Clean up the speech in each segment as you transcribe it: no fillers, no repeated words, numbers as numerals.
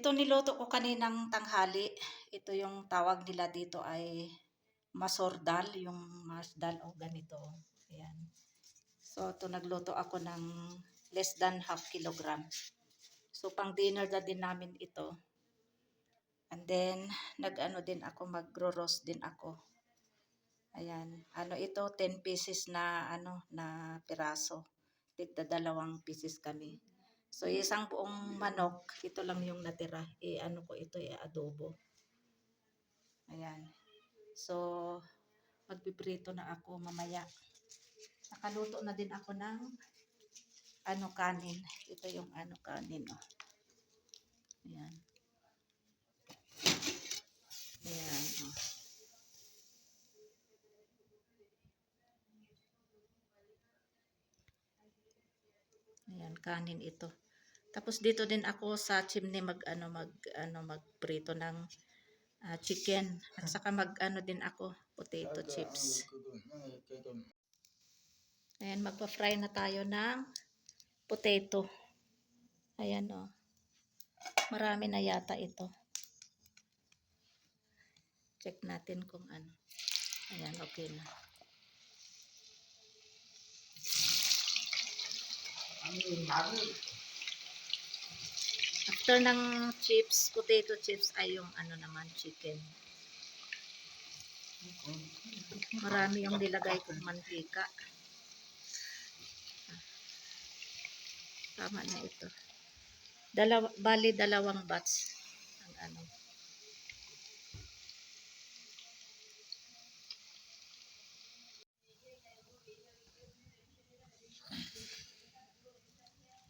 Ito niluto ko kaninang tanghali. Ito yung tawag nila dito ay masordal, yung masdal o ganito. Ayan. So, ito nagluto ako ng less than half kilogram. So, pang dinner na din namin ito. And then, nag-ano din ako, magro-roast din ako. Ayan. Ano ito, 10 pieces na, na piraso. Tigda 2 pieces kami. So, isang buong manok, ito lang yung natira. Ano ko ito, adobo. Ayan. So, magpiprito na ako mamaya. Nakaluto na din ako ng kanin. Ito yung kanin. Oh. Ayan. Ayan. Oh. Ayan, kanin ito. Tapos dito din ako sa chimney magprito ng chicken at saka din ako potato chips. Ayan, magpa-fry na tayo ng potato. Ayan oh. Marami na yata ito. Check natin kung ano. Ayan, okay na. After ng chips, potato chips ay yung naman chicken. Marami yung nilagay kong mantika. Tama na ito. Bali 2 batch ang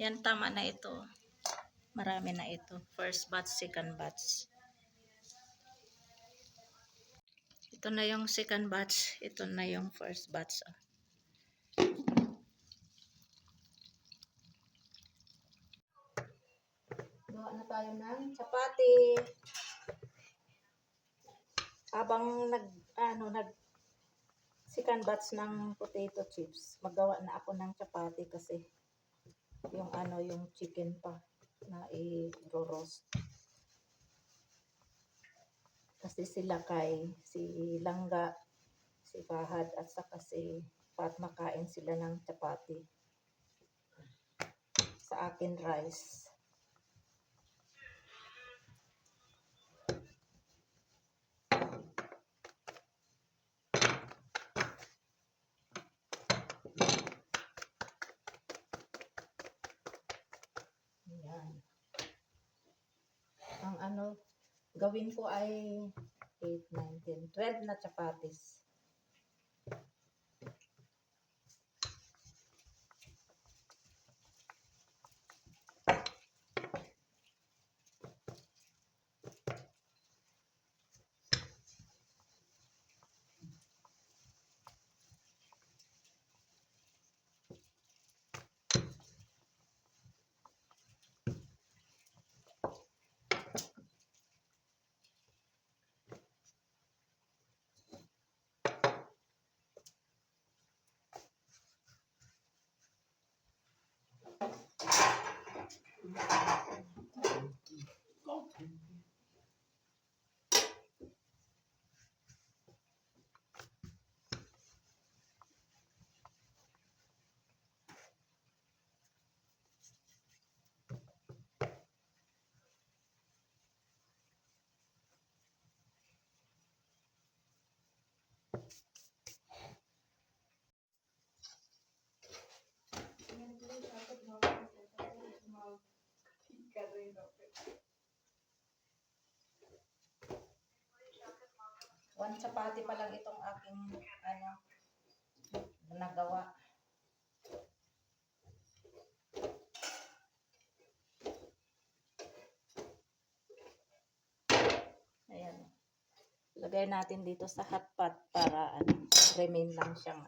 Yan, tama na ito. Marami na ito. First batch, second batch. Ito na yung second batch. Ito na yung first batch. Gawa na tayo ng chapati. Habang nag second batch ng potato chips, magawa na ako ng chapati kasi yung chicken pa na i-roast. Kasi sila si Langga, si Fahad at saka si Pat makain sila ng chapati. Sa akin rice. Ayan. Ang gawin ko ay 8, 9, 10, 12 na chapatis. One chapati pa lang itong aking nagawa. Ayan. Lagay natin dito sa hot pot para remain lang siyang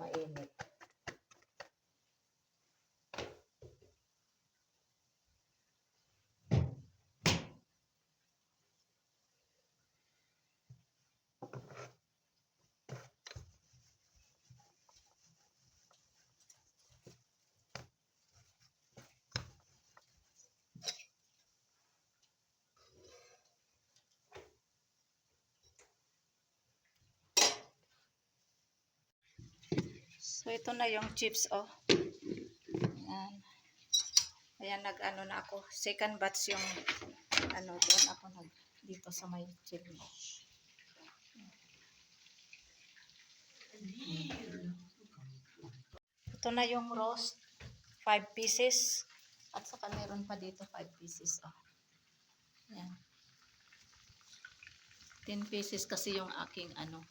mainit. So, ito na yung chips, oh. Ayan. Ayan, nag-ano na ako. Second batch yung, ano, doon ako dito sa may chips. Ito na yung roast. 5 pieces. At saka meron pa dito 5 pieces, oh. Ayan. 10 pieces kasi yung aking, ano,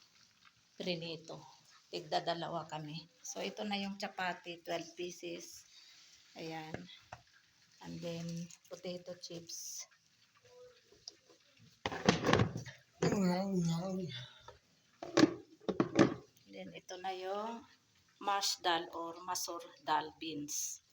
prinito. Tigda dalawa kami. So, ito na yung chapati, 12 pieces. Ayan. And then, potato chips. Then, ito na yung mashed dal or masur dal beans.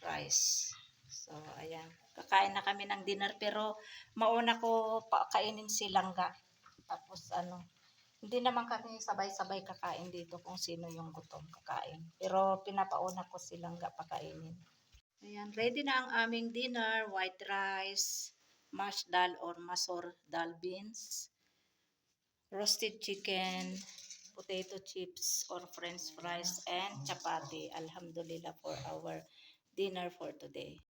Rice. So, ayan. Kakain na kami ng dinner pero mauna ko kainin si Langga. Tapos, ano, hindi naman kami sabay-sabay kakain dito kung sino yung gutom kakain. Pero pinapauna ko si Langga pakainin. Ayan, ready na ang aming dinner. White rice, mashed dal or masur dal beans, roasted chicken, potato chips or french fries, and chapati. Alhamdulillah for our dinner for today.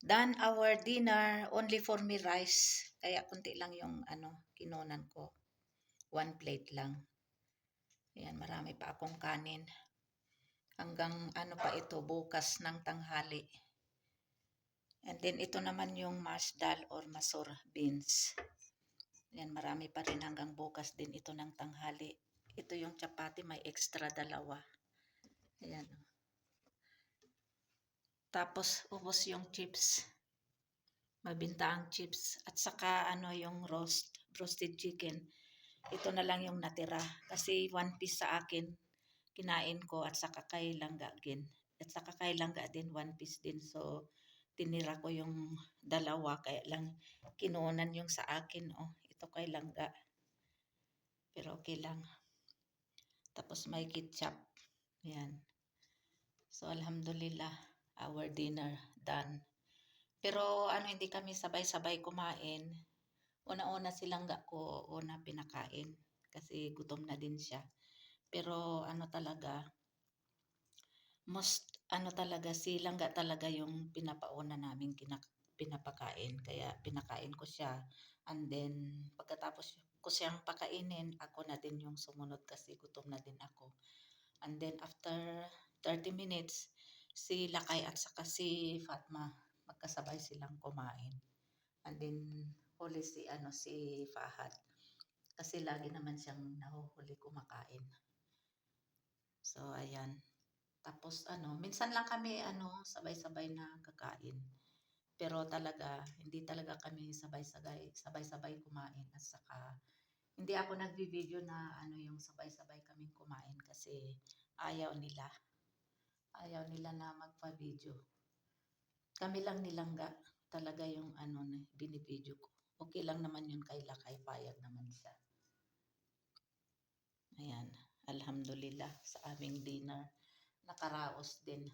Done our dinner, only for me rice. Kaya kunti lang yung ano, kinunan ko. 1 plate lang. Ayan, marami pa akong kanin. Hanggang ano pa ito, bukas ng tanghali. And then ito naman yung mashed dal or masur beans. Ayan, marami pa rin hanggang bukas din ito ng tanghali. Ito yung chapati, may extra dalawa. Ayan. Tapos, ubos yung chips. Mabintaang chips. At saka, ano, yung roasted chicken. Ito na lang yung natira. Kasi 1 piece sa akin, kinain ko. At saka kay Langga din. At saka kay Langga din, 1 piece din. So, tinira ko yung dalawa. Kaya lang, kinunan yung sa akin. Oh, ito kay Langga. Pero okay lang. Tapos may ketchup. Yan. So, alhamdulillah, our dinner done. Pero, ano, hindi kami sabay-sabay kumain. Una-una si Langga ko, una pinakain. Kasi gutom na din siya. Pero, ano talaga, ano talaga, si Langga talaga yung pinapauna namin pinapakain. Kaya, pinakain ko siya. And then, pagkatapos ko siyang pakainin, ako na din yung sumunod kasi gutom na din ako. And then, after 30 minutes, si Lakay at saka si Fatma, magkasabay silang kumain. And then, huli si Fahad. Kasi lagi naman siyang nahuhuli kumakain. So, ayan. Tapos, minsan lang kami, sabay-sabay na kakain. Pero talaga, hindi talaga kami sabay-sabay kumain. At saka, hindi ako nagbi-video na, yung sabay-sabay kaming kumain kasi ayaw nila. Ayaw nila na magpa-video. Kami lang nilangga talaga yung na binibideo ko. Okay lang naman yun kay Lakay, payag naman siya. Ayan, alhamdulillah sa aming dinner. Nakaraos din.